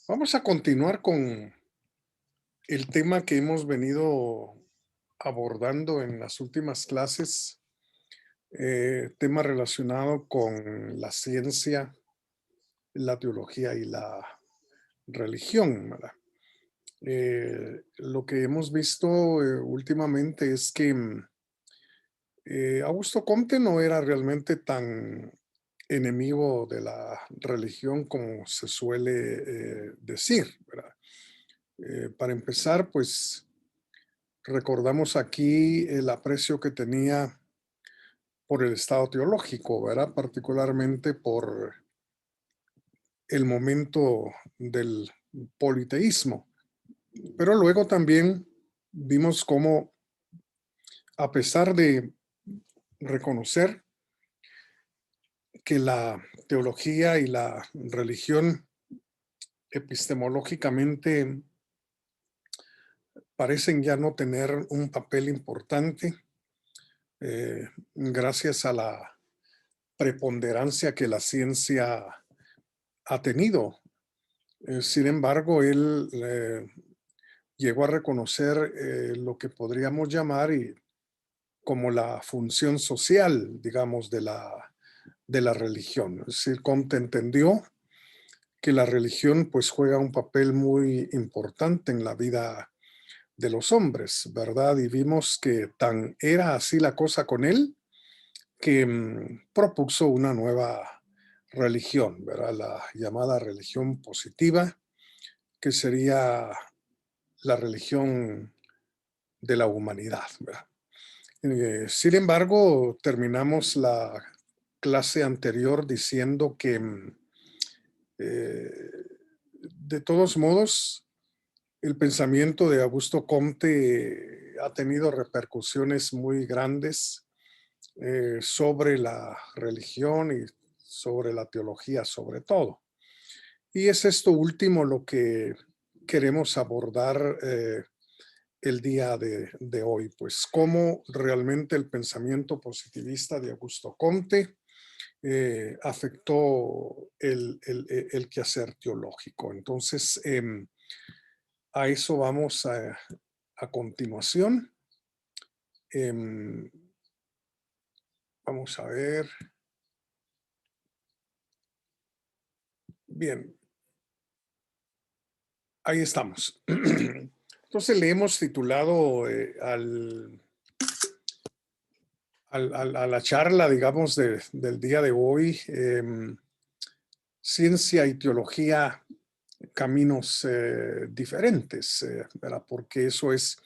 Vamos a continuar con el tema que hemos venido abordando en las últimas clases, tema relacionado con la ciencia, la teología y la religión, ¿verdad? Lo que hemos visto últimamente es que Augusto Comte no era realmente tan enemigo de la religión como se suele decir, ¿verdad? Para empezar, pues recordamos aquí el aprecio que tenía por el estado teológico, ¿verdad? Particularmente por el momento del politeísmo. Pero luego también vimos cómo, a pesar de reconocer que la teología y la religión epistemológicamente parecen ya no tener un papel importante, gracias a la preponderancia que la ciencia ha tenido. Sin embargo, él llegó a reconocer lo que podríamos llamar como la función social, digamos, de la religión. Es decir, Comte entendió que la religión pues juega un papel muy importante en la vida de los hombres, ¿verdad? Y vimos que tan era así la cosa con él que propuso una nueva religión, ¿verdad? La llamada religión positiva, que sería la religión de la humanidad, ¿verdad? Sin embargo, terminamos la clase anterior diciendo que eh, de todos modos el pensamiento de Augusto Comte ha tenido repercusiones muy grandes sobre la religión y sobre la teología sobre todo. Y es esto último lo que queremos abordar el día de hoy, pues cómo realmente el pensamiento positivista de Augusto Comte afectó el quehacer teológico. Entonces, a eso vamos a continuación. Em, Vamos a ver. Bien, ahí estamos. Entonces le hemos titulado a la charla, digamos, del día de hoy, Ciencia y Teología, caminos diferentes, ¿verdad? Porque eso es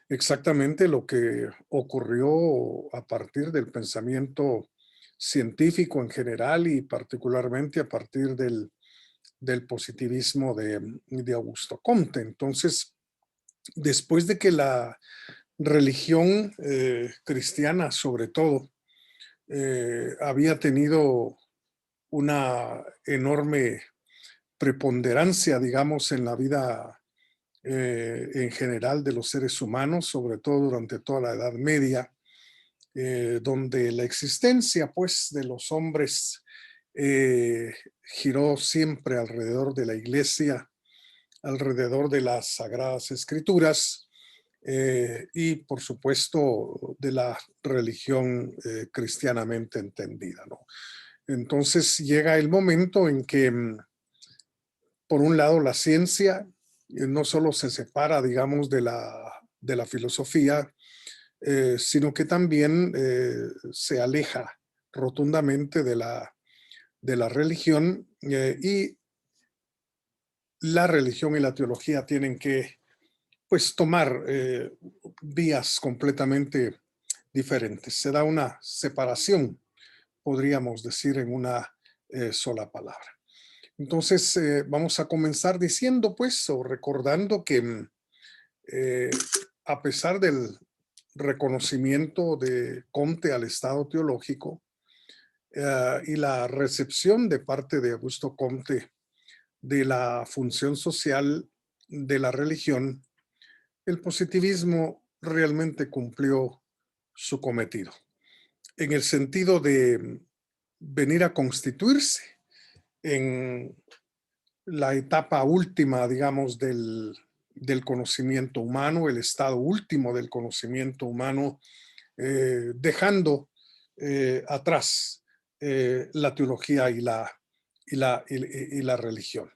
exactamente lo que ocurrió a partir del pensamiento científico en general y particularmente a partir del positivismo de Augusto Comte. Entonces, después de que la religión cristiana, sobre todo, había tenido una enorme preponderancia, digamos, en la vida en general de los seres humanos, sobre todo durante toda la Edad Media, donde la existencia, pues, de los hombres giró siempre alrededor de la iglesia, alrededor de las sagradas escrituras y, por supuesto, de la religión cristianamente entendida, ¿no? Entonces llega el momento en que, por un lado, la ciencia no solo se separa, digamos, de la filosofía, sino que también se aleja rotundamente de la religión y la religión y la teología tienen que, pues, tomar vías completamente diferentes. Se da una separación, podríamos decir, en una sola palabra. Entonces, vamos a comenzar diciendo, pues, o recordando que eh, a pesar del reconocimiento de Comte al Estado teológico y la recepción de parte de Augusto Comte de la función social de la religión, el positivismo realmente cumplió su cometido, en el sentido de venir a constituirse en la etapa última, digamos, del conocimiento humano, el estado último del conocimiento humano, dejando atrás la teología y la religión.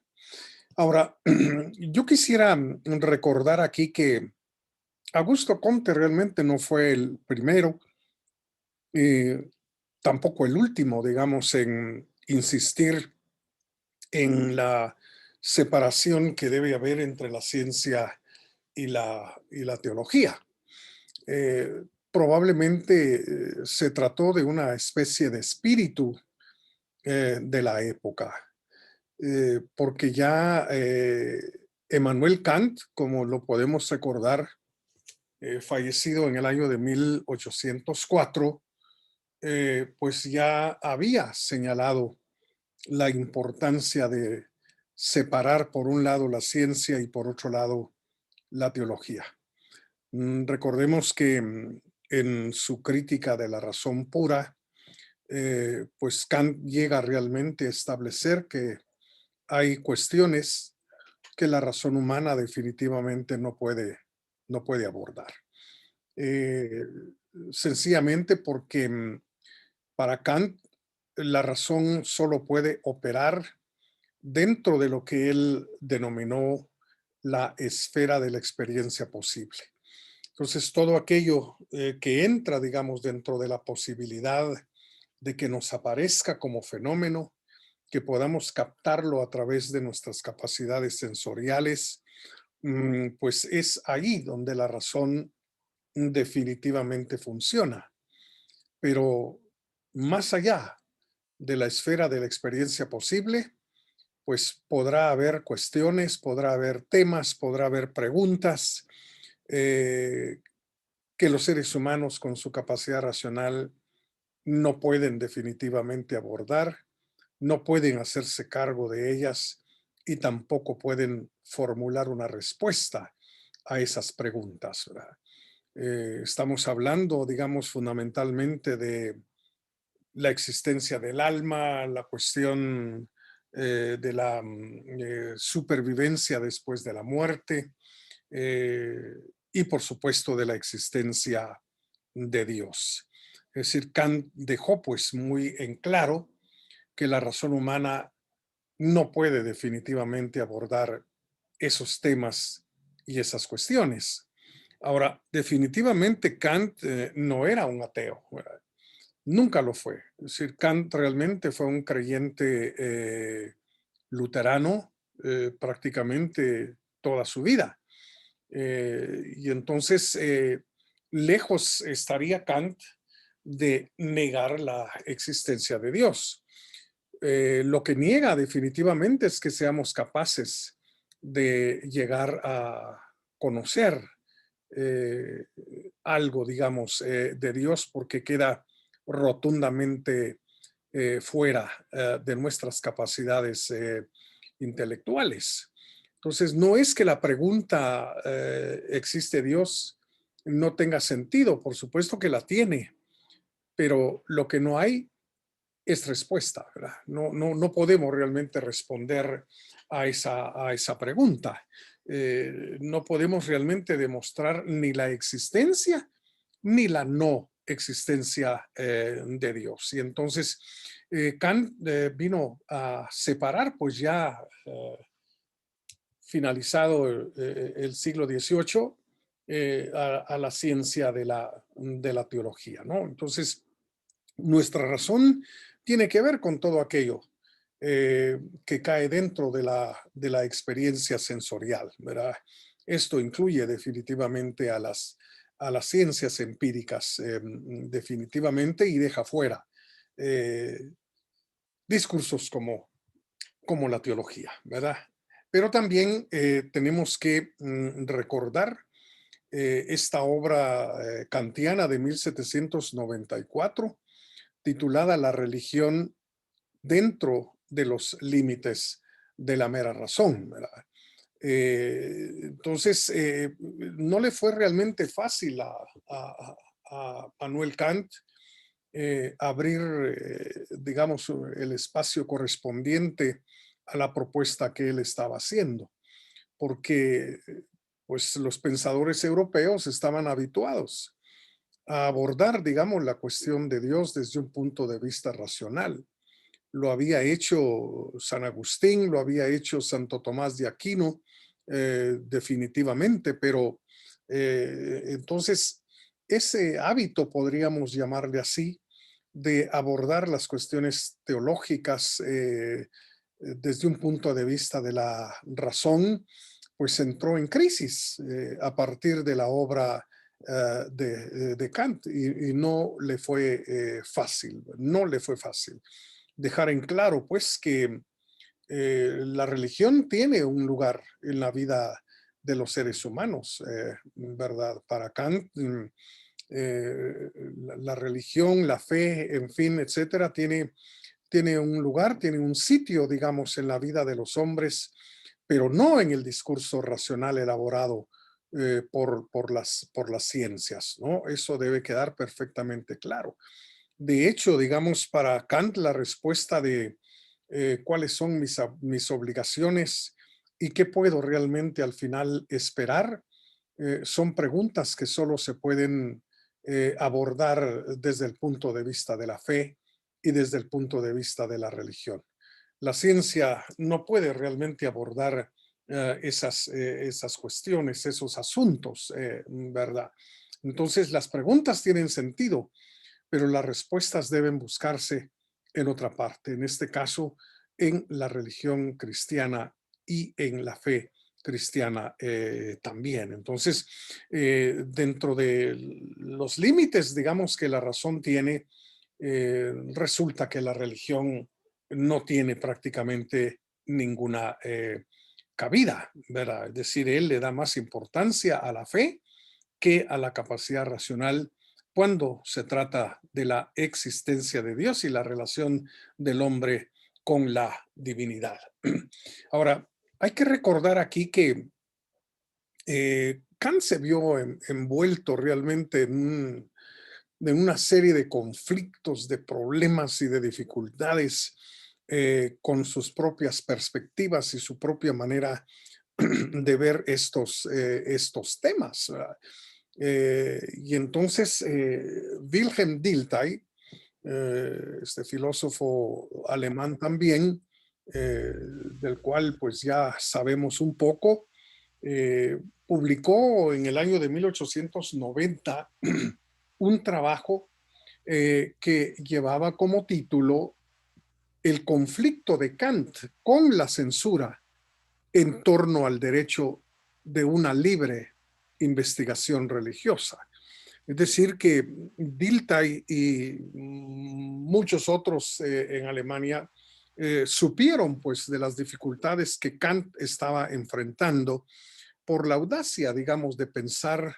Ahora, yo quisiera recordar aquí que Augusto Comte realmente no fue el primero, eh, tampoco el último, digamos, en insistir en la separación que debe haber entre la ciencia y la teología. Probablemente se trató de una especie de espíritu de la época, porque ya Emmanuel Kant, como lo podemos recordar, fallecido en el año de 1804, pues ya había señalado la importancia de separar por un lado la ciencia y por otro lado la teología. Recordemos que en su crítica de la razón pura, pues Kant llega realmente a establecer que hay cuestiones que la razón humana definitivamente no puede abordar. Eh, Sencillamente porque para Kant la razón solo puede operar dentro de lo que él denominó la esfera de la experiencia posible. Entonces, todo aquello que entra, digamos, dentro de la posibilidad de que nos aparezca como fenómeno, que podamos captarlo a través de nuestras capacidades sensoriales, pues es ahí donde la razón definitivamente funciona. Pero más allá de la esfera de la experiencia posible, pues podrá haber cuestiones, podrá haber temas, podrá haber preguntas eh, que los seres humanos con su capacidad racional no pueden definitivamente abordar, no pueden hacerse cargo de ellas y tampoco pueden formular una respuesta a esas preguntas, ¿verdad? Estamos hablando, digamos, fundamentalmente de la existencia del alma, la cuestión de la supervivencia después de la muerte eh, y por supuesto de la existencia de Dios. Es decir, Kant dejó pues muy en claro que la razón humana no puede definitivamente abordar esos temas y esas cuestiones. Ahora, definitivamente Kant no era un ateo, ¿verdad? Nunca lo fue. Es decir, Kant realmente fue un creyente luterano prácticamente toda su vida. Y entonces, lejos estaría Kant de negar la existencia de Dios. Lo que niega definitivamente es que seamos capaces de llegar a conocer eh, algo, digamos, de Dios, porque queda rotundamente fuera de nuestras capacidades intelectuales. Entonces, no es que la pregunta ¿existe Dios? No tenga sentido, por supuesto que la tiene, pero lo que no hay es respuesta, ¿verdad? No podemos realmente responder a esa pregunta. No podemos realmente demostrar ni la existencia ni la no existencia de Dios. Y entonces Kant vino a separar, pues ya finalizado el siglo XVIII, a la ciencia de la teología, ¿no? Entonces, nuestra razón tiene que ver con todo aquello que cae dentro de la experiencia sensorial, ¿verdad? Esto incluye definitivamente a las ciencias empíricas, definitivamente, y deja fuera eh, discursos como la teología, ¿verdad? Pero también tenemos que recordar esta obra kantiana de 1794, titulada La religión dentro de los límites de la mera razón, ¿verdad? Entonces, no le fue realmente fácil a Manuel Kant abrir, digamos, el espacio correspondiente a la propuesta que él estaba haciendo, porque pues los pensadores europeos estaban habituados a abordar, digamos, la cuestión de Dios desde un punto de vista racional. Lo había hecho San Agustín, lo había hecho Santo Tomás de Aquino, definitivamente, pero entonces ese hábito, podríamos llamarle así, de abordar las cuestiones teológicas desde un punto de vista de la razón, pues entró en crisis a partir de la obra de Kant y no le fue fácil, no le fue fácil dejar en claro pues que la religión tiene un lugar en la vida de los seres humanos, ¿verdad? Para Kant, la religión, la fe, en fin, etcétera, tiene un lugar, tiene un sitio, digamos, en la vida de los hombres, pero no en el discurso racional elaborado por las ciencias, ¿no? Eso debe quedar perfectamente claro. De hecho, digamos, para Kant la respuesta de cuáles son mis obligaciones y qué puedo realmente al final esperar, son preguntas que solo se pueden abordar desde el punto de vista de la fe y desde el punto de vista de la religión. La ciencia no puede realmente abordar esas cuestiones, esos asuntos, ¿verdad? Entonces, las preguntas tienen sentido, pero las respuestas deben buscarse en otra parte, en este caso, en la religión cristiana y en la fe cristiana también. Entonces, dentro de los límites, digamos, que la razón tiene, resulta que la religión no tiene prácticamente ninguna cabida, ¿verdad? Es decir, él le da más importancia a la fe que a la capacidad racional cuando se trata de la existencia de Dios y la relación del hombre con la divinidad. Ahora, hay que recordar aquí que Kant se vio envuelto realmente en una serie de conflictos, de problemas y de dificultades con sus propias perspectivas y su propia manera de ver estos temas. ¿Verdad? Y entonces Wilhelm Dilthey, este filósofo alemán también, del cual pues ya sabemos un poco, publicó en el año de 1890 un trabajo que llevaba como título El conflicto de Kant con la censura en torno al derecho de una libre investigación religiosa. Es decir, que Dilthey y muchos otros en Alemania supieron pues de las dificultades que Kant estaba enfrentando por la audacia, digamos, de pensar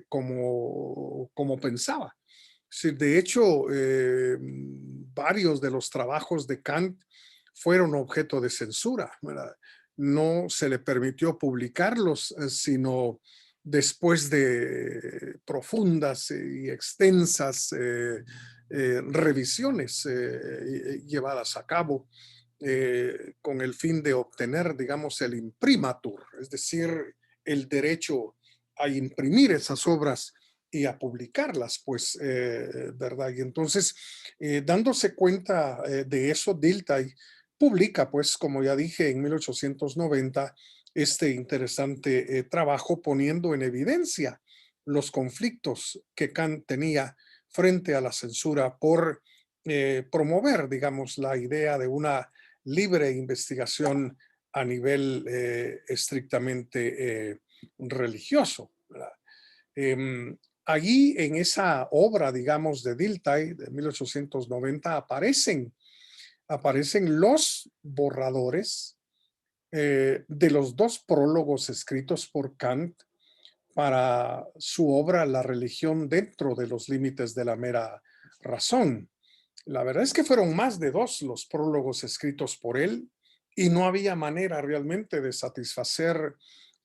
como pensaba. Sí, de hecho, varios de los trabajos de Kant fueron objeto de censura, ¿verdad? No se le permitió publicarlos, sino después de profundas y extensas revisiones llevadas a cabo con el fin de obtener, digamos, el imprimatur, es decir, el derecho a imprimir esas obras y a publicarlas, pues, ¿verdad? Y entonces, dándose cuenta de eso, Dilthey publica, pues, como ya dije, en 1890, este interesante trabajo poniendo en evidencia los conflictos que Kant tenía frente a la censura por promover, digamos, la idea de una libre investigación a nivel estrictamente religioso. ¿Verdad? Eh, Allí en esa obra, digamos, de Dilthey de 1890 aparecen los borradores de los dos prólogos escritos por Kant para su obra La religión dentro de los límites de la mera razón. La verdad es que fueron más de dos los prólogos escritos por él y no había manera realmente de satisfacer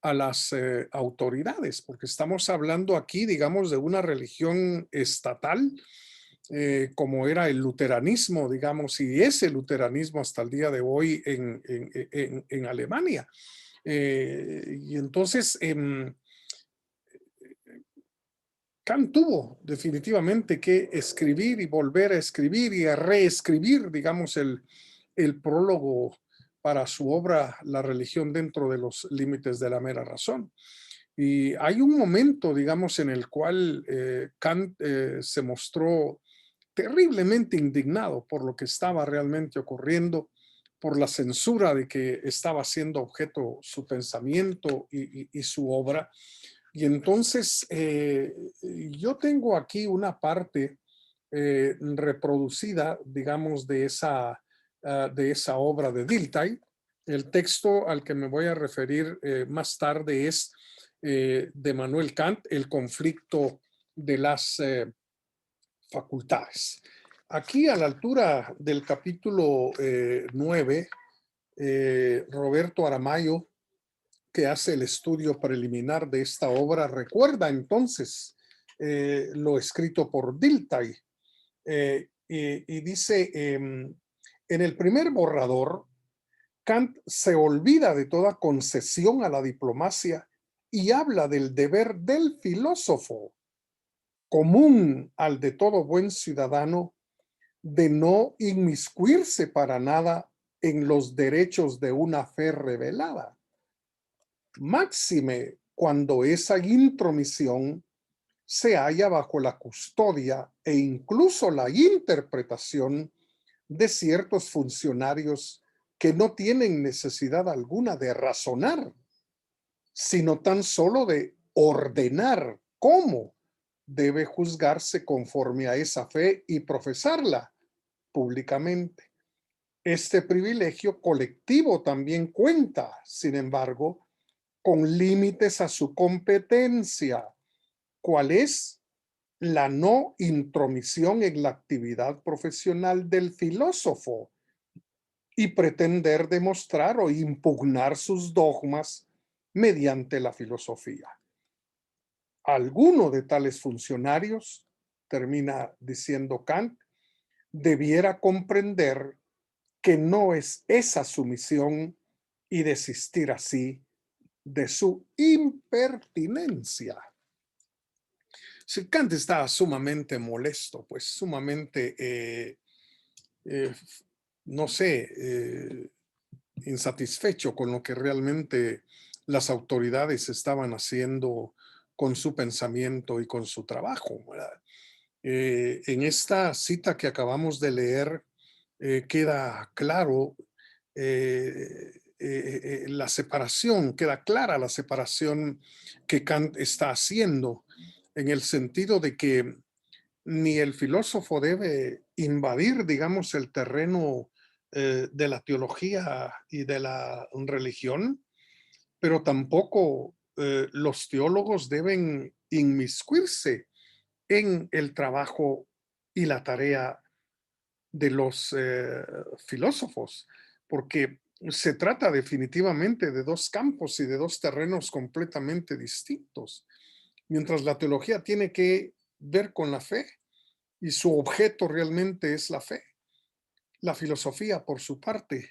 a las autoridades, porque estamos hablando aquí, digamos, de una religión estatal como era el luteranismo, digamos, y es el luteranismo hasta el día de hoy en Alemania. Y entonces Kant tuvo definitivamente que escribir y volver a escribir y a reescribir, digamos, el prólogo para su obra La religión dentro de los límites de la mera razón. Y hay un momento, digamos, en el cual Kant se mostró terriblemente indignado por lo que estaba realmente ocurriendo, por la censura de que estaba siendo objeto su pensamiento y su obra. Y entonces yo tengo aquí una parte reproducida, digamos, de esa obra de Dilthey. El texto al que me voy a referir más tarde es de Manuel Kant, El conflicto de las facultades. Aquí a la altura del capítulo 9, Roberto Aramayo, que hace el estudio preliminar de esta obra, recuerda entonces lo escrito por Dilthey y dice, en el primer borrador, Kant se olvida de toda concesión a la diplomacia y habla del deber del filósofo, común al de todo buen ciudadano, de no inmiscuirse para nada en los derechos de una fe revelada. Máxime cuando esa intromisión se halla bajo la custodia e incluso la interpretación de ciertos funcionarios que no tienen necesidad alguna de razonar, sino tan solo de ordenar cómo debe juzgarse conforme a esa fe y profesarla públicamente. Este privilegio colectivo también cuenta, sin embargo, con límites a su competencia, cuál es la no intromisión en la actividad profesional del filósofo y pretender demostrar o impugnar sus dogmas mediante la filosofía. Alguno de tales funcionarios, termina diciendo Kant, debiera comprender que no es esa su misión y desistir así de su impertinencia. Si Kant estaba sumamente molesto, pues sumamente, eh, no sé, insatisfecho con lo que realmente las autoridades estaban haciendo con su pensamiento y con su trabajo, ¿verdad? En esta cita que acabamos de leer queda claro la separación, queda clara la separación que Kant está haciendo en el sentido de que ni el filósofo debe invadir, digamos, el terreno de la teología y de la religión, pero tampoco los teólogos deben inmiscuirse en el trabajo y la tarea de los filósofos, porque se trata definitivamente de dos campos y de dos terrenos completamente distintos. Mientras la teología tiene que ver con la fe y su objeto realmente es la fe. La filosofía, por su parte,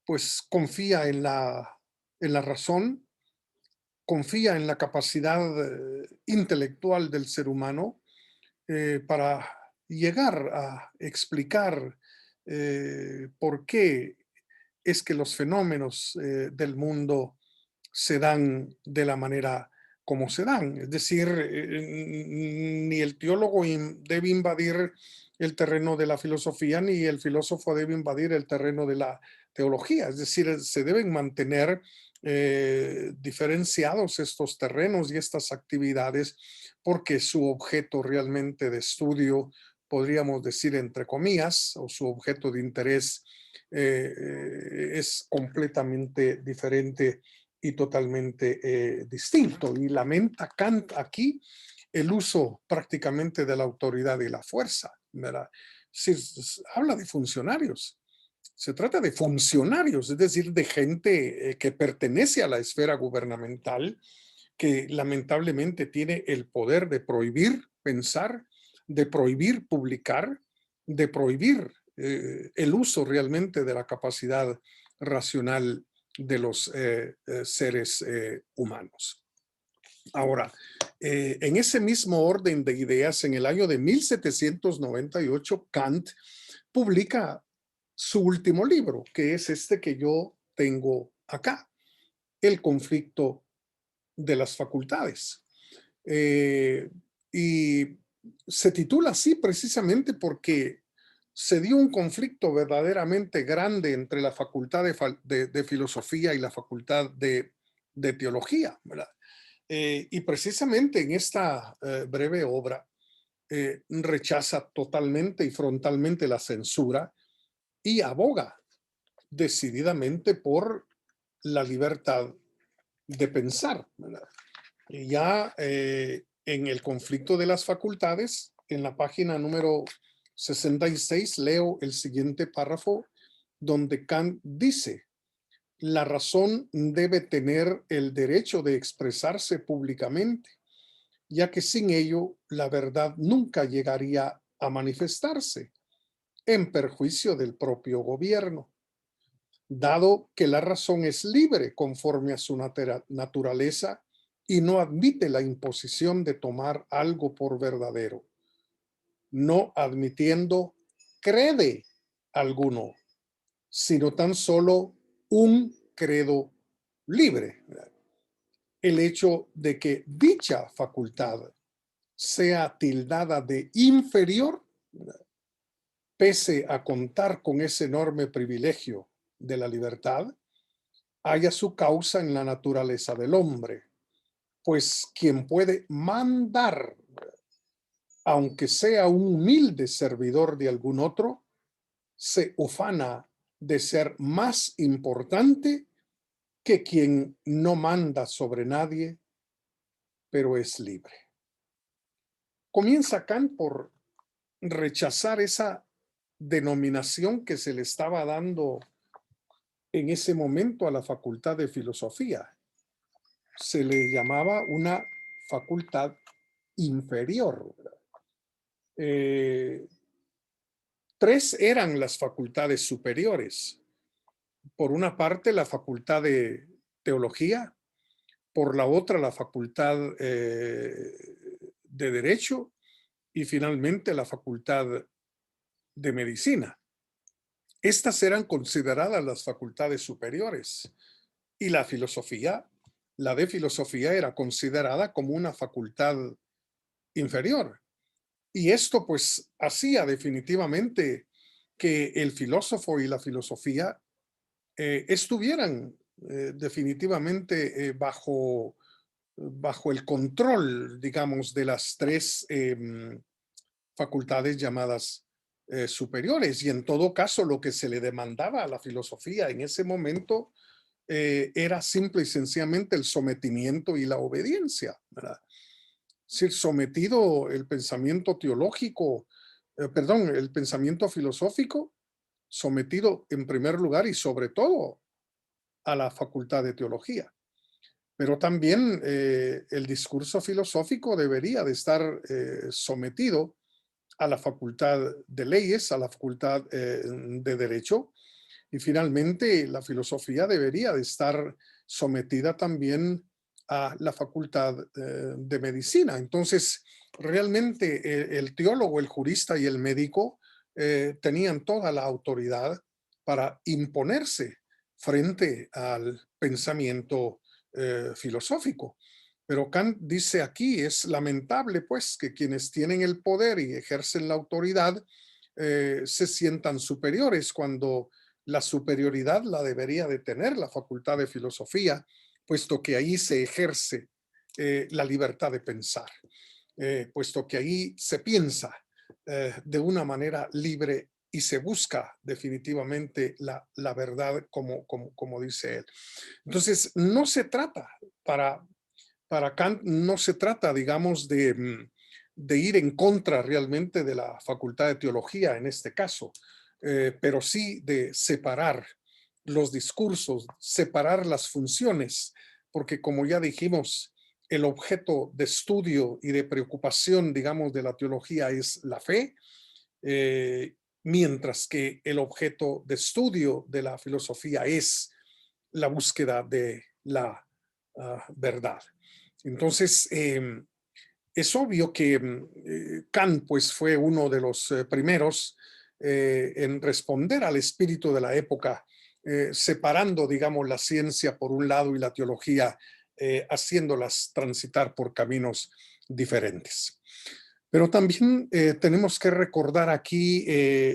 pues confía en la razón, confía en la capacidad intelectual del ser humano para llegar a explicar por qué es que los fenómenos del mundo se dan de la manera como se dan. Es decir, ni el teólogo debe invadir el terreno de la filosofía, ni el filósofo debe invadir el terreno de la teología. Es decir, se deben mantener diferenciados estos terrenos y estas actividades porque su objeto realmente de estudio, podríamos decir entre comillas, o su objeto de interés es completamente diferente y totalmente distinto. Y lamenta Kant aquí el uso prácticamente de la autoridad y la fuerza, ¿verdad? Habla de funcionarios. Se trata de funcionarios, es decir, de gente que pertenece a la esfera gubernamental, que lamentablemente tiene el poder de prohibir pensar, de prohibir publicar, de prohibir el uso realmente de la capacidad racional de los seres humanos. Ahora, en ese mismo orden de ideas, en el año de 1798, Kant publica su último libro, que es este que yo tengo acá, El conflicto de las facultades. Y se titula así precisamente porque se dio un conflicto verdaderamente grande entre la facultad de filosofía y la facultad de teología, ¿verdad? Y precisamente en esta breve obra rechaza totalmente y frontalmente la censura y aboga decididamente por la libertad de pensar, ¿verdad? Y ya en el conflicto de las facultades, en la página número 66, leo el siguiente párrafo donde Kant dice: la razón debe tener el derecho de expresarse públicamente, ya que sin ello la verdad nunca llegaría a manifestarse en perjuicio del propio gobierno. Dado que la razón es libre conforme a su naturaleza y no admite la imposición de tomar algo por verdadero, no admitiendo crede alguno, sino tan solo un credo libre. El hecho de que dicha facultad sea tildada de inferior, pese a contar con ese enorme privilegio de la libertad, haya su causa en la naturaleza del hombre, pues quien puede mandar, aunque sea un humilde servidor de algún otro, se ufana de ser más importante que quien no manda sobre nadie, pero es libre. Comienza Kant por rechazar esa denominación que se le estaba dando en ese momento a la Facultad de Filosofía. Se le llamaba una facultad inferior. Tres eran las facultades superiores. Por una parte, la facultad de teología, por la otra, la facultad de derecho y finalmente la facultad de medicina. Estas eran consideradas las facultades superiores y la de filosofía era considerada como una facultad inferior. Y esto pues hacía definitivamente que el filósofo y la filosofía estuvieran definitivamente bajo el control, digamos, de las tres facultades llamadas superiores. Y en todo caso, lo que se le demandaba a la filosofía en ese momento era simple y sencillamente el sometimiento y la obediencia, ¿verdad? Es decir, sometido el pensamiento teológico, el pensamiento filosófico, sometido en primer lugar y sobre todo a la facultad de teología. Pero también el discurso filosófico debería de estar sometido a la facultad de leyes, a la facultad de derecho, y finalmente la filosofía debería de estar sometida también a la facultad de medicina. Entonces, realmente el teólogo, el jurista y el médico tenían toda la autoridad para imponerse frente al pensamiento filosófico. Pero Kant dice aquí, es lamentable pues que quienes tienen el poder y ejercen la autoridad se sientan superiores cuando la superioridad la debería de tener la Facultad de Filosofía, puesto que ahí se ejerce la libertad de pensar, puesto que ahí se piensa de una manera libre y se busca definitivamente la verdad como dice él. Entonces, no se trata, para Kant, no se trata, digamos, de ir en contra realmente de la Facultad de Teología en este caso, pero sí de separar los discursos, separar las funciones, porque como ya dijimos, el objeto de estudio y de preocupación, digamos, de la teología es la fe, mientras que el objeto de estudio de la filosofía es la búsqueda de la verdad. Entonces, es obvio que Kant pues, fue uno de los primeros en responder al espíritu de la época, separando, digamos, la ciencia por un lado y la teología, haciéndolas transitar por caminos diferentes. Pero también tenemos que recordar aquí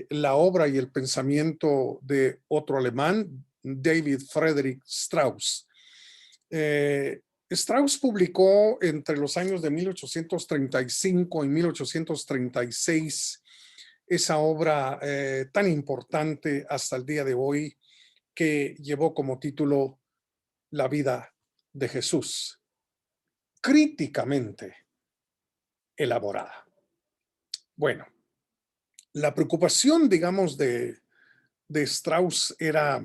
la obra y el pensamiento de otro alemán, David Friedrich Strauss. Strauss publicó entre los años de 1835 y 1836 esa obra tan importante hasta el día de hoy, que llevó como título La vida de Jesús, críticamente elaborada. Bueno, la preocupación, digamos, de Strauss era,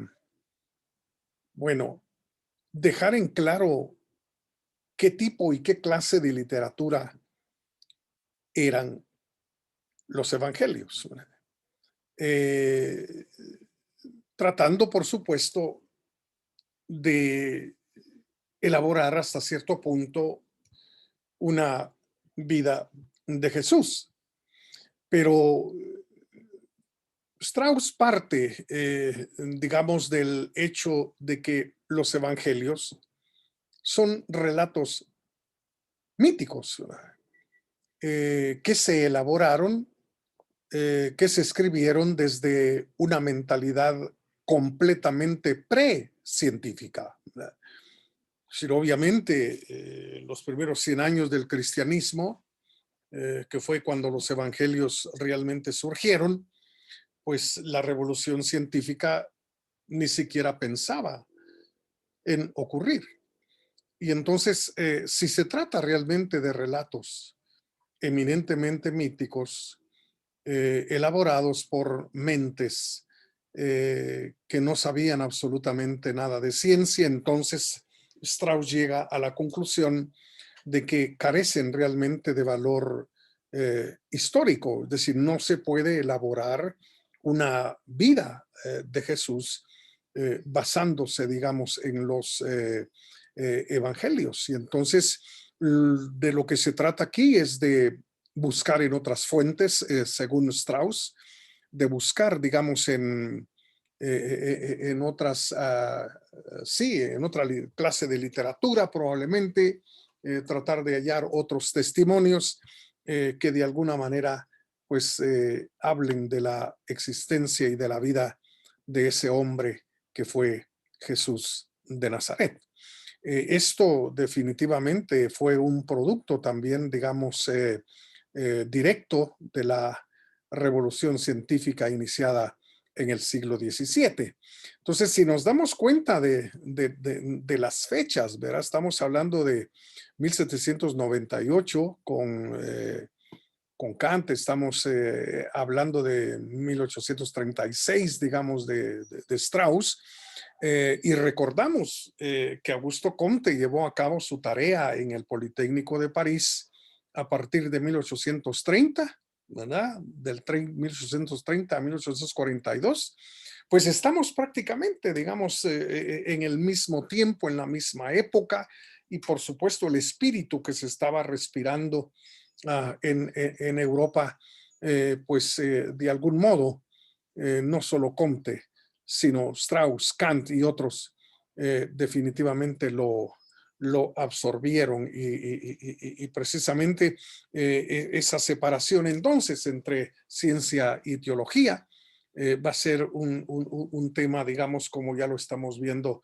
bueno, dejar en claro qué tipo y qué clase de literatura eran los evangelios. Eh, Tratando, por supuesto, de elaborar hasta cierto punto una vida de Jesús. Pero Strauss parte, digamos, del hecho de que los evangelios son relatos míticos que se elaboraron, que se escribieron desde una mentalidad completamente pre-científica. Obviamente, los primeros 100 años del cristianismo, que fue cuando los evangelios realmente surgieron, pues la revolución científica ni siquiera pensaba en ocurrir. Y entonces, si se trata realmente de relatos eminentemente míticos, elaborados por mentes que no sabían absolutamente nada de ciencia, entonces Strauss llega a la conclusión de que carecen realmente de valor histórico, es decir, no se puede elaborar una vida de Jesús basándose, digamos, en los evangelios. Y entonces, de lo que se trata aquí es de buscar en otras fuentes, según Strauss, de buscar, digamos, en otras, sí, en otra clase de literatura probablemente, tratar de hallar otros testimonios que de alguna manera pues hablen de la existencia y de la vida de ese hombre que fue Jesús de Nazaret. Esto definitivamente fue un producto también, digamos, directo de la revolución científica iniciada en el siglo XVII. Entonces, si nos damos cuenta de las fechas, ¿verdad? Estamos hablando de 1798 con Kant, estamos hablando de 1836, digamos, de Strauss, y recordamos que Augusto Comte llevó a cabo su tarea en el Politécnico de París a partir de 1830, ¿verdad? Del 1830 a 1842, pues estamos prácticamente, digamos, en el mismo tiempo, en la misma época, y por supuesto el espíritu que se estaba respirando en Europa, pues de algún modo, no solo Comte, sino Strauss, Kant y otros definitivamente lo absorbieron y precisamente esa separación entonces entre ciencia y teología va a ser un tema, digamos, como ya lo estamos viendo,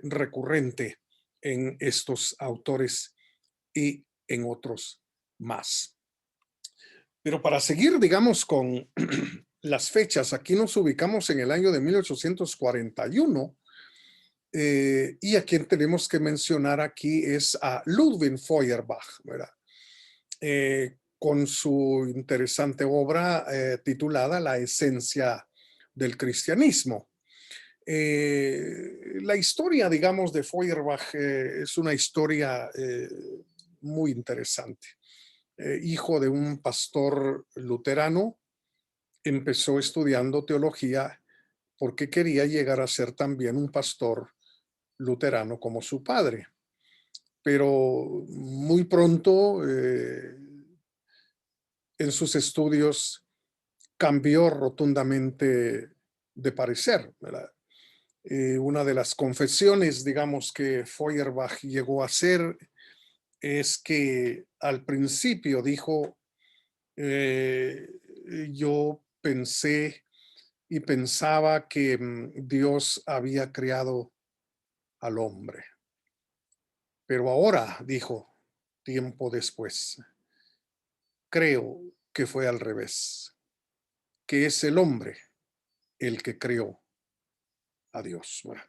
recurrente en estos autores y en otros más. Pero para seguir, digamos, con las fechas, aquí nos ubicamos en el año de 1841 y a quien tenemos que mencionar aquí es a Ludwig Feuerbach, ¿verdad? Con su interesante obra titulada La esencia del cristianismo. La historia, digamos, de Feuerbach es una historia muy interesante. Hijo de un pastor luterano, empezó estudiando teología porque quería llegar a ser también un pastor luterano como su padre. Pero muy pronto en sus estudios cambió rotundamente de parecer, ¿verdad? Una de las confesiones, digamos, que Feuerbach llegó a hacer es que al principio dijo, eh, yo pensé y pensaba que Dios había creado al hombre, pero ahora, dijo, tiempo después, creo que fue al revés, que es el hombre el que creó a Dios. Bueno,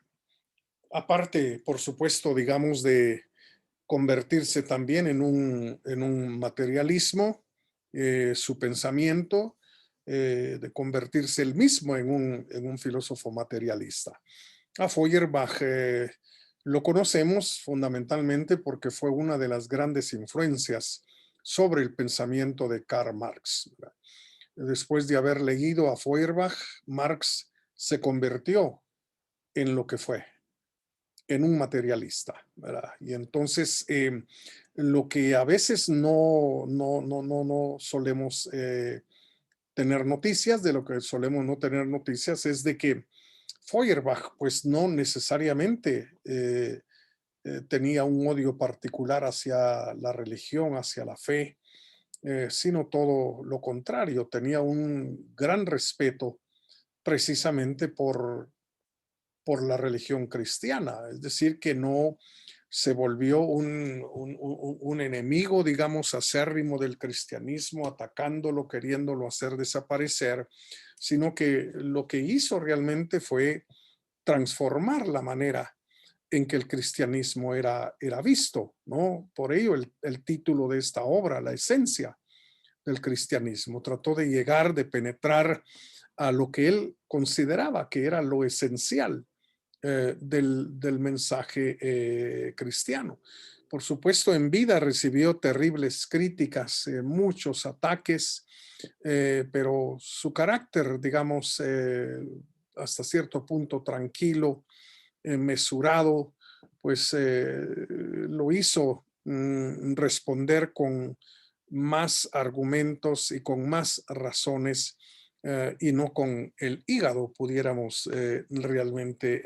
aparte, por supuesto, digamos, de convertirse también en un materialismo, su pensamiento, de convertirse él mismo en un filósofo materialista. A Feuerbach lo conocemos fundamentalmente porque fue una de las grandes influencias sobre el pensamiento de Karl Marx. ¿Verdad? Después de haber leído a Feuerbach, Marx se convirtió en lo que fue, en un materialista, ¿verdad? Y entonces lo que a veces no solemos tener noticias, de lo que solemos no tener noticias, es de que Feuerbach pues no necesariamente tenía un odio particular hacia la religión, hacia la fe, sino todo lo contrario, tenía un gran respeto precisamente por la religión cristiana, es decir, que no se volvió un enemigo, digamos, acérrimo del cristianismo, atacándolo, queriéndolo hacer desaparecer, sino que lo que hizo realmente fue transformar la manera en que el cristianismo era visto, ¿no? Por ello el título de esta obra, La esencia del cristianismo, trató de llegar, de penetrar a lo que él consideraba que era lo esencial del mensaje cristiano. Por supuesto, en vida recibió terribles críticas, muchos ataques, pero su carácter, digamos, hasta cierto punto tranquilo, mesurado, pues lo hizo responder con más argumentos y con más razones y no con el hígado, pudiéramos realmente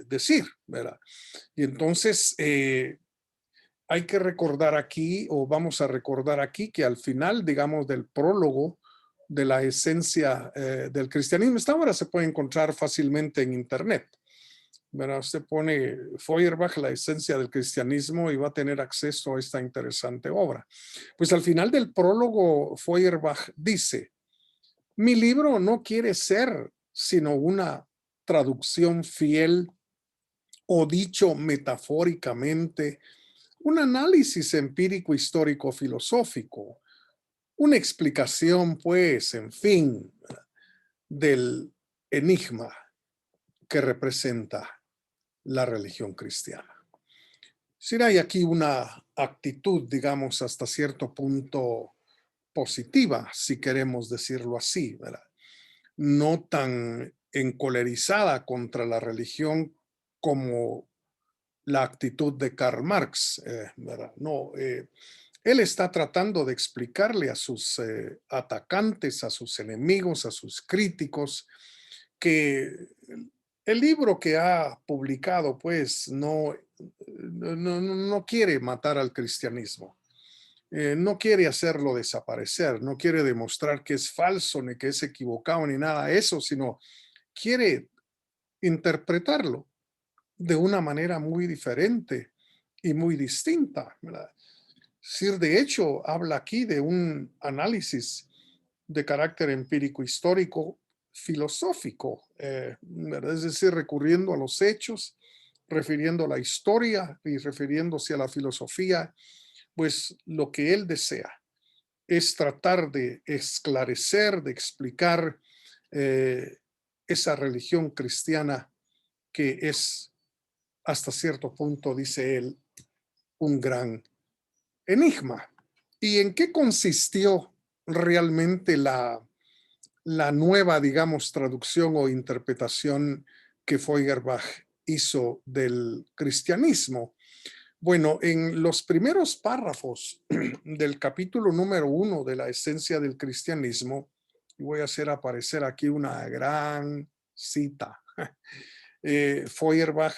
decir, ¿verdad? Y entonces hay que recordar aquí, o vamos a recordar aquí, que al final, digamos, del prólogo de la esencia del cristianismo, esta obra se puede encontrar fácilmente en Internet. ¿Verdad? Usted pone Feuerbach, la esencia del cristianismo, y va a tener acceso a esta interesante obra. Pues al final del prólogo, Feuerbach dice, mi libro no quiere ser sino una traducción fiel o dicho metafóricamente, un análisis empírico, histórico, filosófico, una explicación, pues, en fin, del enigma que representa la religión cristiana. Si hay aquí una actitud, digamos, hasta cierto punto positiva, si queremos decirlo así, ¿verdad? No tan encolerizada contra la religión como la actitud de Karl Marx, ¿verdad? No, él está tratando de explicarle a sus atacantes, a sus enemigos, a sus críticos, que el libro que ha publicado, pues, no quiere matar al cristianismo, no quiere hacerlo desaparecer, no quiere demostrar que es falso, ni que es equivocado, ni nada de eso, sino quiere interpretarlo de una manera muy diferente y muy distinta, ¿verdad? Sir, de hecho, habla aquí de un análisis de carácter empírico histórico filosófico, ¿verdad? Es decir, recurriendo a los hechos, refiriendo a la historia y refiriéndose a la filosofía, pues lo que él desea es tratar de esclarecer, de explicar esa religión cristiana que es, hasta cierto punto, dice él, un gran enigma. ¿Y en qué consistió realmente la nueva, digamos, traducción o interpretación que Feuerbach hizo del cristianismo? Bueno, en los primeros párrafos del capítulo número 1 de la esencia del cristianismo, y voy a hacer aparecer aquí una gran cita. Feuerbach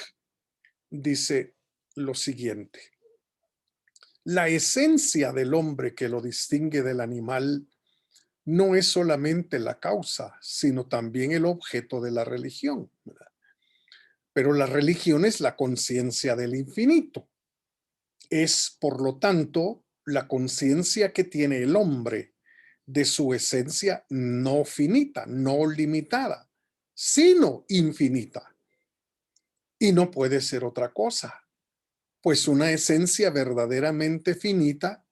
dice lo siguiente: la esencia del hombre que lo distingue del animal no es solamente la causa, sino también el objeto de la religión, ¿verdad? Pero la religión es la conciencia del infinito. Es, por lo tanto, la conciencia que tiene el hombre de su esencia no finita, no limitada, sino infinita. Y no puede ser otra cosa, pues una esencia verdaderamente finita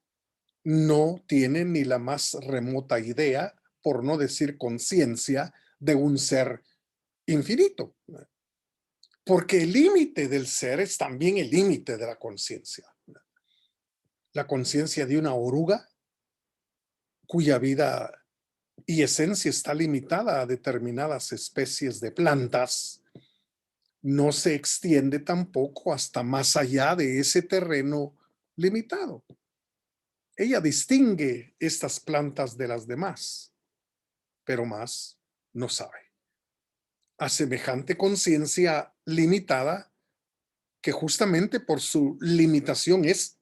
no tiene ni la más remota idea, por no decir conciencia, de un ser infinito. Porque el límite del ser es también el límite de la conciencia. La conciencia de una oruga cuya vida y esencia está limitada a determinadas especies de plantas, no se extiende tampoco hasta más allá de ese terreno limitado. Ella distingue estas plantas de las demás, pero más no sabe. A semejante conciencia limitada, que justamente por su limitación es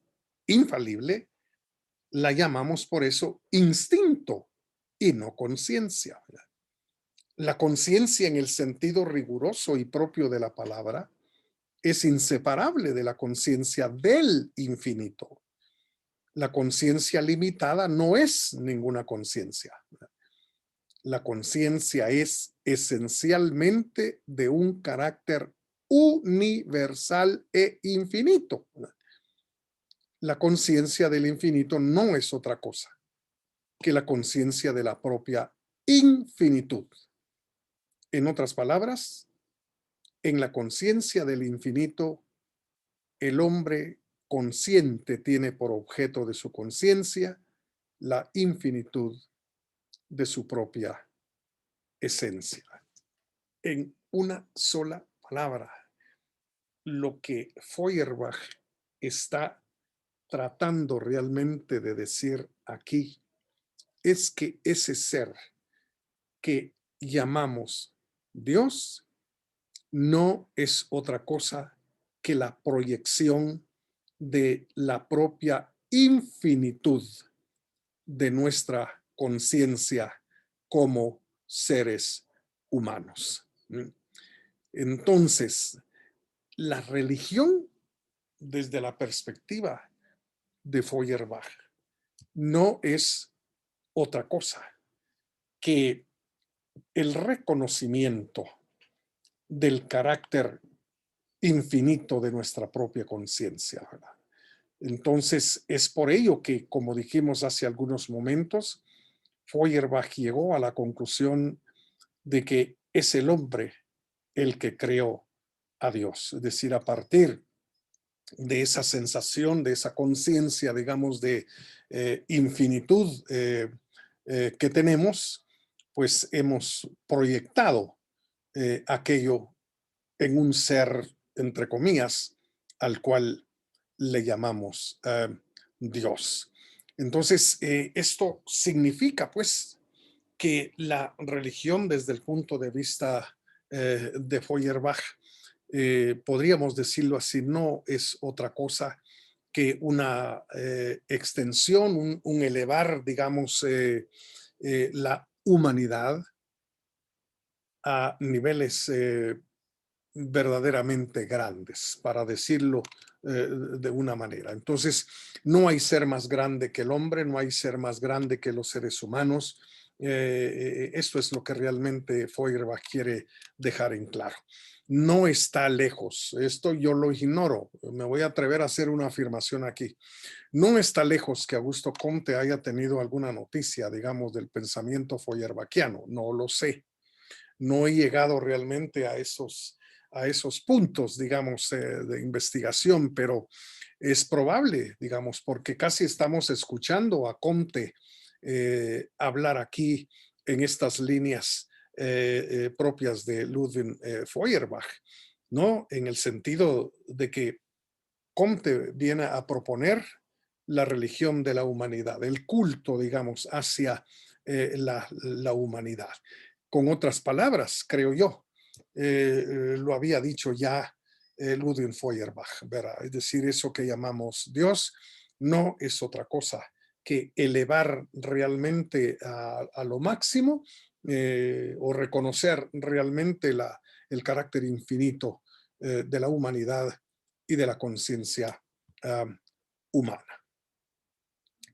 infalible, la llamamos por eso instinto y no conciencia. La conciencia en el sentido riguroso y propio de la palabra es inseparable de la conciencia del infinito. La conciencia limitada no es ninguna conciencia. La conciencia es esencialmente de un carácter universal e infinito. La conciencia del infinito no es otra cosa que la conciencia de la propia infinitud. En otras palabras, en la conciencia del infinito, el hombre consciente tiene por objeto de su conciencia la infinitud de su propia esencia. En una sola palabra, lo que Feuerbach está tratando realmente de decir aquí es que ese ser que llamamos Dios no es otra cosa que la proyección de la propia infinitud de nuestra conciencia como seres humanos. Entonces, la religión, desde la perspectiva de Feuerbach, no es otra cosa que el reconocimiento del carácter infinito de nuestra propia conciencia, ¿verdad? Entonces, es por ello que, como dijimos hace algunos momentos, Feuerbach llegó a la conclusión de que es el hombre el que creó a Dios. Es decir, a partir de esa sensación, de esa conciencia, digamos, de infinitud que tenemos, pues hemos proyectado aquello en un ser, entre comillas, al cual le llamamos Dios. Entonces, esto significa, pues, que la religión, desde el punto de vista de Feuerbach, podríamos decirlo así, no es otra cosa que una extensión, un elevar, digamos, la humanidad a niveles verdaderamente grandes, para decirlo de una manera. Entonces, no hay ser más grande que el hombre, no hay ser más grande que los seres humanos. Esto es lo que realmente Feuerbach quiere dejar en claro. No está lejos, esto yo lo ignoro, me voy a atrever a hacer una afirmación aquí. No está lejos que Augusto Comte haya tenido alguna noticia, digamos, del pensamiento feuerbachiano, no lo sé. No he llegado realmente a esos puntos, digamos, de investigación, pero es probable, digamos, porque casi estamos escuchando a Comte hablar aquí en estas líneas propias de Ludwig Feuerbach, ¿no? En el sentido de que Comte viene a proponer la religión de la humanidad, el culto, digamos, hacia la humanidad. Con otras palabras, creo yo, lo había dicho ya Ludwig Feuerbach, ¿verdad? Es decir, eso que llamamos Dios no es otra cosa que elevar realmente a lo máximo o reconocer realmente el carácter infinito de la humanidad y de la conciencia humana.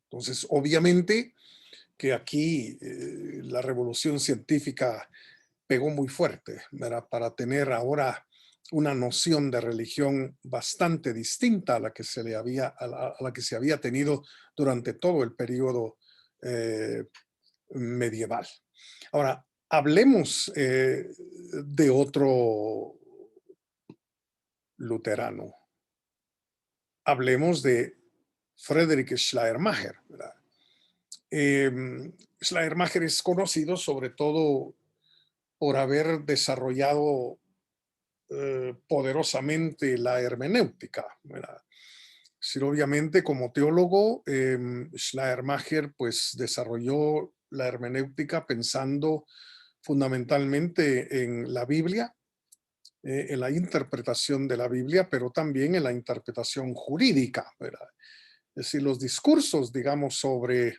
Entonces, obviamente que aquí la revolución científica pegó muy fuerte, ¿verdad? Para tener ahora una noción de religión bastante distinta a la que se le había, a la que se había tenido durante todo el periodo medieval. Ahora, hablemos de otro luterano. Hablemos de Friedrich Schleiermacher, ¿verdad? Schleiermacher es conocido sobre todo por haber desarrollado poderosamente la hermenéutica, ¿verdad? Sí, obviamente como teólogo, Schleiermacher pues desarrolló la hermenéutica pensando fundamentalmente en la Biblia, en la interpretación de la Biblia, pero también en la interpretación jurídica, ¿verdad? Es decir, los discursos, digamos, sobre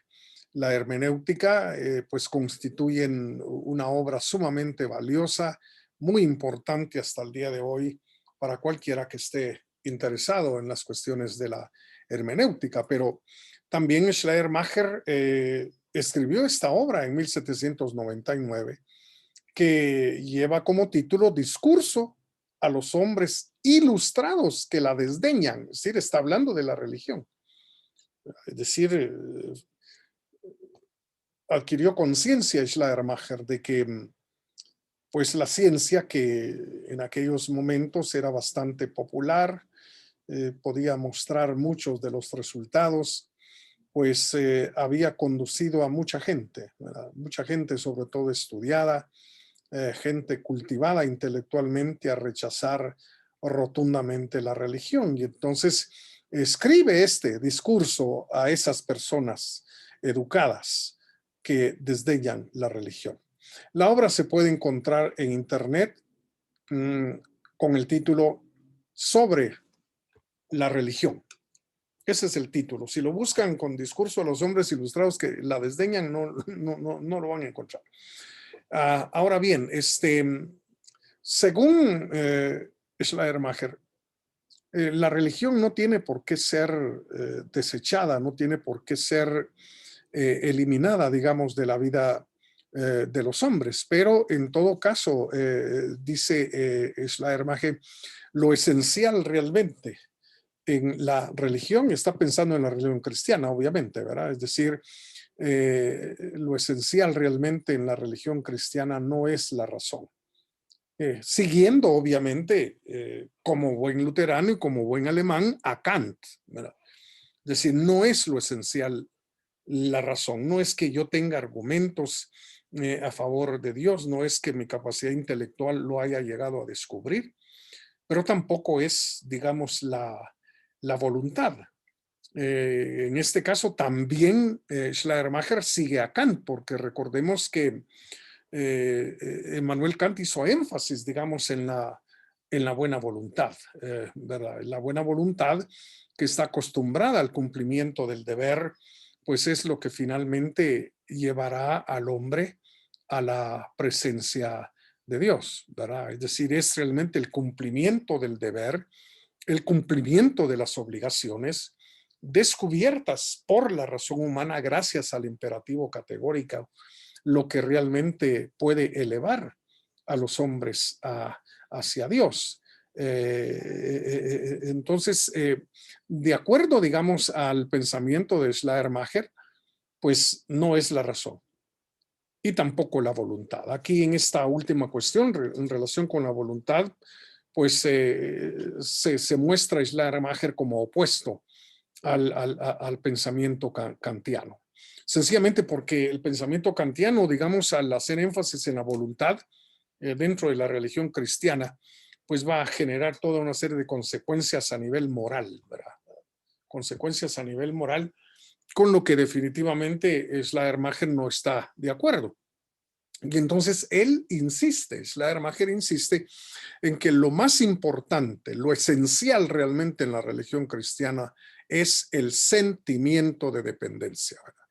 la hermenéutica, pues constituyen una obra sumamente valiosa, muy importante hasta el día de hoy para cualquiera que esté interesado en las cuestiones de la hermenéutica. Pero también Schleiermacher escribió esta obra en 1799 que lleva como título Discurso a los hombres ilustrados que la desdeñan. Es decir, está hablando de la religión. Es decir, adquirió conciencia Schleiermacher de que pues la ciencia, que en aquellos momentos era bastante popular, podía mostrar muchos de los resultados, pues había conducido a mucha gente, ¿verdad? Mucha gente sobre todo estudiada, gente cultivada intelectualmente a rechazar rotundamente la religión. Y entonces escribe este discurso a esas personas educadas que desdeñan la religión. La obra se puede encontrar en internet con el título Sobre la religión. Ese es el título. Si lo buscan con discurso a los hombres ilustrados que la desdeñan, no lo van a encontrar. Ahora bien, según Schleiermacher, la religión no tiene por qué ser desechada, no tiene por qué ser eliminada, digamos, de la vida de los hombres, pero en todo caso, dice Schleiermacher, lo esencial realmente en la religión, está pensando en la religión cristiana, obviamente, ¿verdad? Es decir, lo esencial realmente en la religión cristiana no es la razón. Siguiendo, obviamente, como buen luterano y como buen alemán, a Kant, ¿verdad? Es decir, no es lo esencial la razón, no es que yo tenga argumentos a favor de Dios, no es que mi capacidad intelectual lo haya llegado a descubrir, pero tampoco es, digamos, la voluntad. En este caso también Schleiermacher sigue a Kant, porque recordemos que Emmanuel Kant hizo énfasis, digamos, en la buena voluntad, ¿verdad? La buena voluntad que está acostumbrada al cumplimiento del deber, pues es lo que finalmente llevará al hombre a la presencia de Dios, ¿verdad? Es decir, es realmente el cumplimiento del deber, el cumplimiento de las obligaciones descubiertas por la razón humana gracias al imperativo categórico, lo que realmente puede elevar a los hombres hacia Dios. Entonces, de acuerdo, digamos, al pensamiento de Schleiermacher, pues no es la razón y tampoco la voluntad. Aquí en esta última cuestión, en relación con la voluntad, pues se muestra Schleiermacher como opuesto al pensamiento kantiano. Sencillamente porque el pensamiento kantiano, digamos, al hacer énfasis en la voluntad dentro de la religión cristiana, pues va a generar toda una serie de consecuencias a nivel moral, ¿verdad? Consecuencias a nivel moral, con lo que definitivamente Schleiermacher no está de acuerdo. Y entonces él insiste, Schleiermacher insiste en que lo más importante, lo esencial realmente en la religión cristiana es el sentimiento de dependencia, ¿verdad?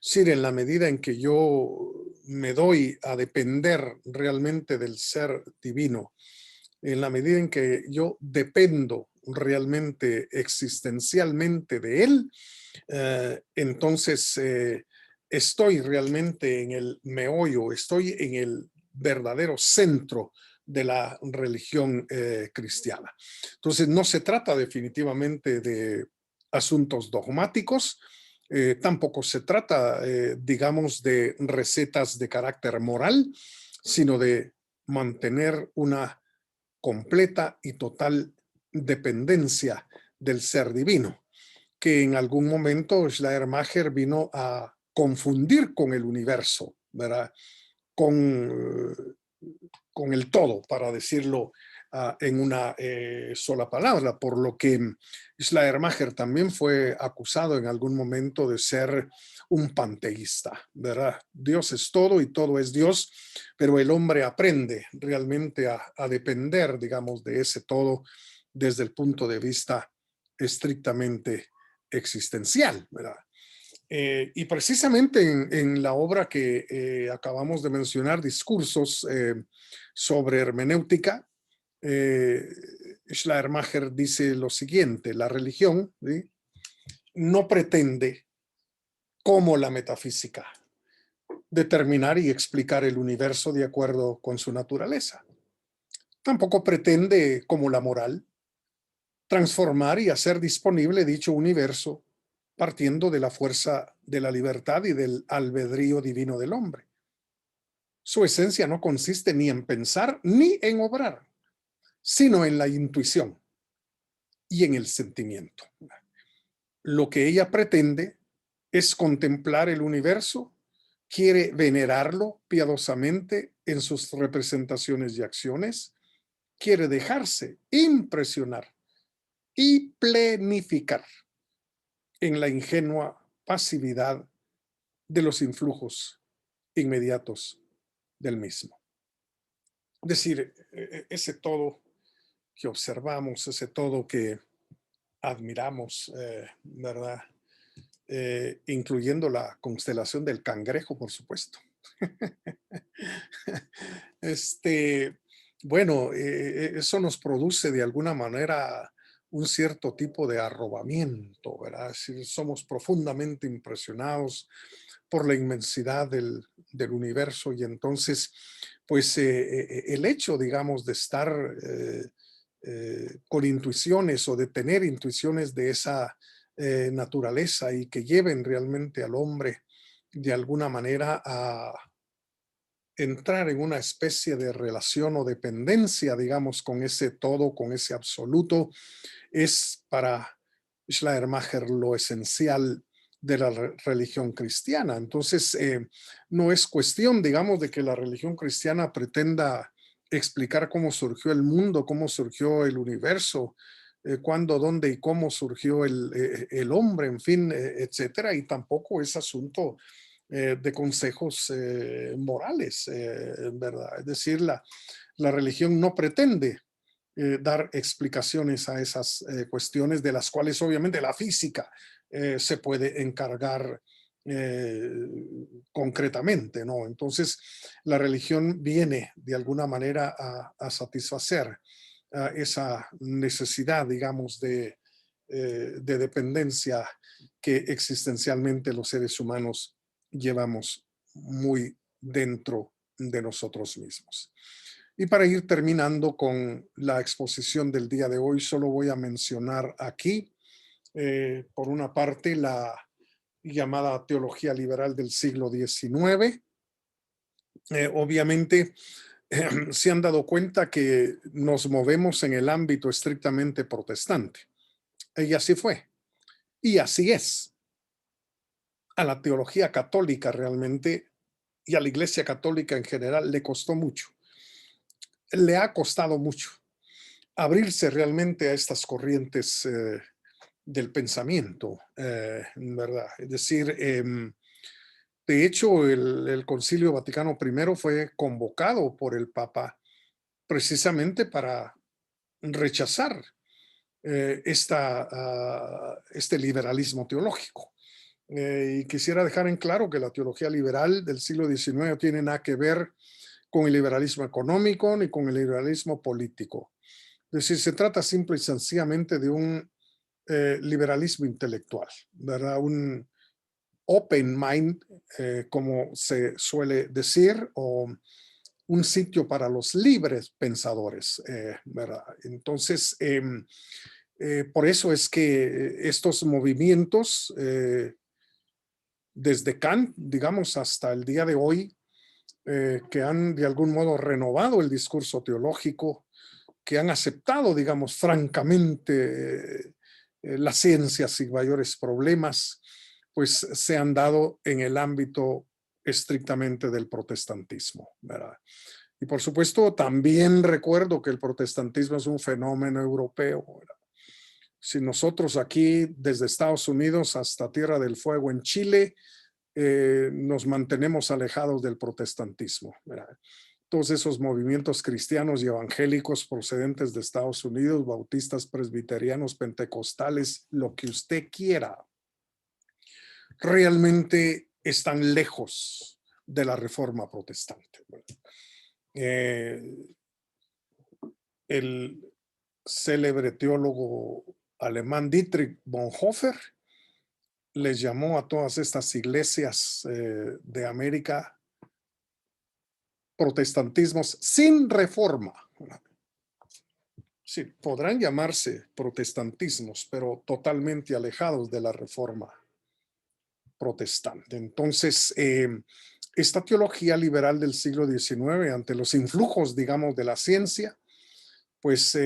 Es decir, en la medida en que yo me doy a depender realmente del ser divino, en la medida en que yo dependo realmente existencialmente de él, entonces estoy realmente en el meollo, estoy en el verdadero centro de la religión cristiana. Entonces no se trata definitivamente de asuntos dogmáticos, tampoco se trata, digamos, de recetas de carácter moral, sino de mantener una completa y total dependencia del ser divino, que en algún momento Schleiermacher vino a confundir con el universo, ¿verdad? Con el todo, para decirlo en una sola palabra, por lo que Schleiermacher también fue acusado en algún momento de ser un panteísta, ¿verdad? Dios es todo y todo es Dios, pero el hombre aprende realmente a depender, digamos, de ese todo desde el punto de vista estrictamente existencial, ¿verdad? Y precisamente en la obra que acabamos de mencionar, Discursos sobre hermenéutica, eh, Schleiermacher dice lo siguiente: la religión, ¿sí?, no pretende, como la metafísica, determinar y explicar el universo de acuerdo con su naturaleza. Tampoco pretende, como la moral, transformar y hacer disponible dicho universo partiendo de la fuerza de la libertad y del albedrío divino del hombre. Su esencia no consiste ni en pensar ni en obrar, sino en la intuición y en el sentimiento. Lo que ella pretende es contemplar el universo, quiere venerarlo piadosamente en sus representaciones y acciones, quiere dejarse impresionar y plenificar en la ingenua pasividad de los influjos inmediatos del mismo. Es decir, ese todo que observamos, ese todo que admiramos, ¿verdad? Incluyendo la constelación del cangrejo, por supuesto. Este, bueno, eso nos produce de alguna manera un cierto tipo de arrobamiento, ¿verdad? Es decir, somos profundamente impresionados por la inmensidad del universo y entonces, pues el hecho, digamos, de estar con intuiciones o de tener intuiciones de esa naturaleza y que lleven realmente al hombre de alguna manera a entrar en una especie de relación o dependencia, digamos, con ese todo, con ese absoluto, es para Schleiermacher lo esencial de la religión cristiana. Entonces, no es cuestión, digamos, de que la religión cristiana pretenda explicar cómo surgió el mundo, cómo surgió el universo, cuándo, dónde y cómo surgió el hombre, en fin, etcétera, y tampoco es asunto de consejos morales, ¿verdad? Es decir, la religión no pretende dar explicaciones a esas cuestiones de las cuales obviamente la física se puede encargar concretamente, ¿no? Entonces, la religión viene de alguna manera a satisfacer esa necesidad, digamos, de dependencia que existencialmente los seres humanos llevamos muy dentro de nosotros mismos. Y para ir terminando con la exposición del día de hoy, solo voy a mencionar aquí, por una parte, la llamada teología liberal del siglo XIX. Obviamente, se han dado cuenta que nos movemos en el ámbito estrictamente protestante. Y así fue. Y así es. A la teología católica realmente y a la Iglesia Católica en general le costó mucho. Le ha costado mucho abrirse realmente a estas corrientes del pensamiento, ¿verdad? Es decir, de hecho, el Concilio Vaticano I fue convocado por el Papa precisamente para rechazar este liberalismo teológico. Y quisiera dejar en claro que la teología liberal del siglo XIX no tiene nada que ver con el liberalismo económico ni con el liberalismo político. Es decir, se trata simple y sencillamente de un liberalismo intelectual, ¿verdad? Un open mind, como se suele decir, o un sitio para los libres pensadores, ¿verdad? Entonces, por eso es que estos movimientos, desde Kant, digamos, hasta el día de hoy, que han de algún modo renovado el discurso teológico, que han aceptado, digamos, francamente las ciencias sin mayores problemas, pues se han dado en el ámbito estrictamente del protestantismo, ¿verdad? Y por supuesto, también recuerdo que el protestantismo es un fenómeno europeo, ¿verdad? Si nosotros aquí, desde Estados Unidos hasta Tierra del Fuego en Chile, nos mantenemos alejados del protestantismo, ¿verdad? Todos esos movimientos cristianos y evangélicos procedentes de Estados Unidos, bautistas, presbiterianos, pentecostales, lo que usted quiera, realmente están lejos de la reforma protestante. Eh, el célebre teólogo alemán Dietrich Bonhoeffer les llamó a todas estas iglesias de América protestantismos sin reforma. Sí, podrán llamarse protestantismos, pero totalmente alejados de la reforma protestante. Entonces, esta teología liberal del siglo XIX, ante los influjos, digamos, de la ciencia, pues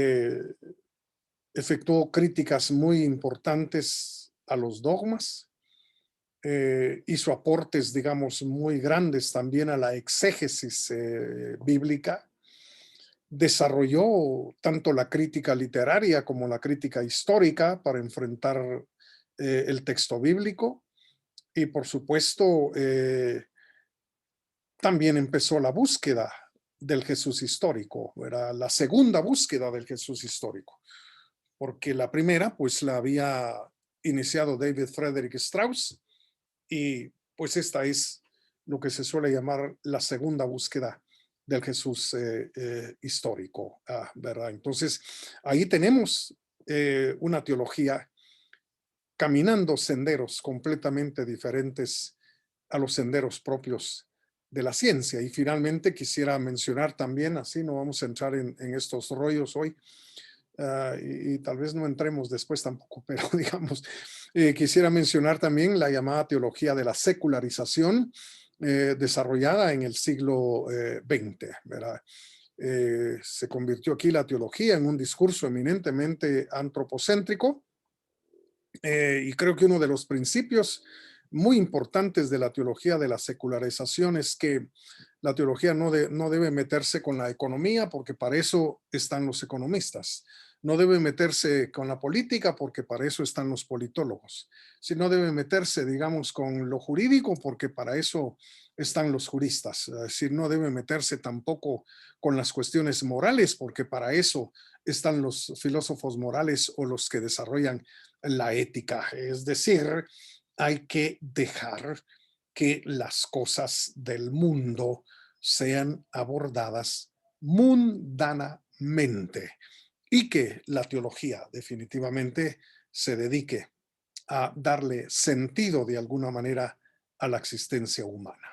efectuó críticas muy importantes a los dogmas, hizo aportes, digamos, muy grandes también a la exégesis bíblica, desarrolló tanto la crítica literaria como la crítica histórica para enfrentar el texto bíblico y por supuesto también empezó la búsqueda del Jesús histórico, era la segunda búsqueda del Jesús histórico, porque la primera pues la había iniciado David Frederick Strauss y pues esta es lo que se suele llamar la segunda búsqueda del Jesús histórico, ¿verdad? Entonces, ahí tenemos una teología caminando senderos completamente diferentes a los senderos propios de la ciencia. Y finalmente quisiera mencionar también, así no vamos a entrar en estos rollos hoy, y tal vez no entremos después tampoco, pero digamos, quisiera mencionar también la llamada teología de la secularización desarrollada en el siglo XX, ¿verdad? Se convirtió aquí la teología en un discurso eminentemente antropocéntrico y creo que uno de los principios muy importantes de la teología de la secularización es que la teología no debe meterse con la economía porque para eso están los economistas. No debe meterse con la política porque para eso están los politólogos. Si no debe meterse, digamos, con lo jurídico porque para eso están los juristas. Es decir, no debe meterse tampoco con las cuestiones morales porque para eso están los filósofos morales o los que desarrollan la ética. Es decir, hay que dejar que las cosas del mundo sean abordadas mundanamente y que la teología definitivamente se dedique a darle sentido de alguna manera a la existencia humana.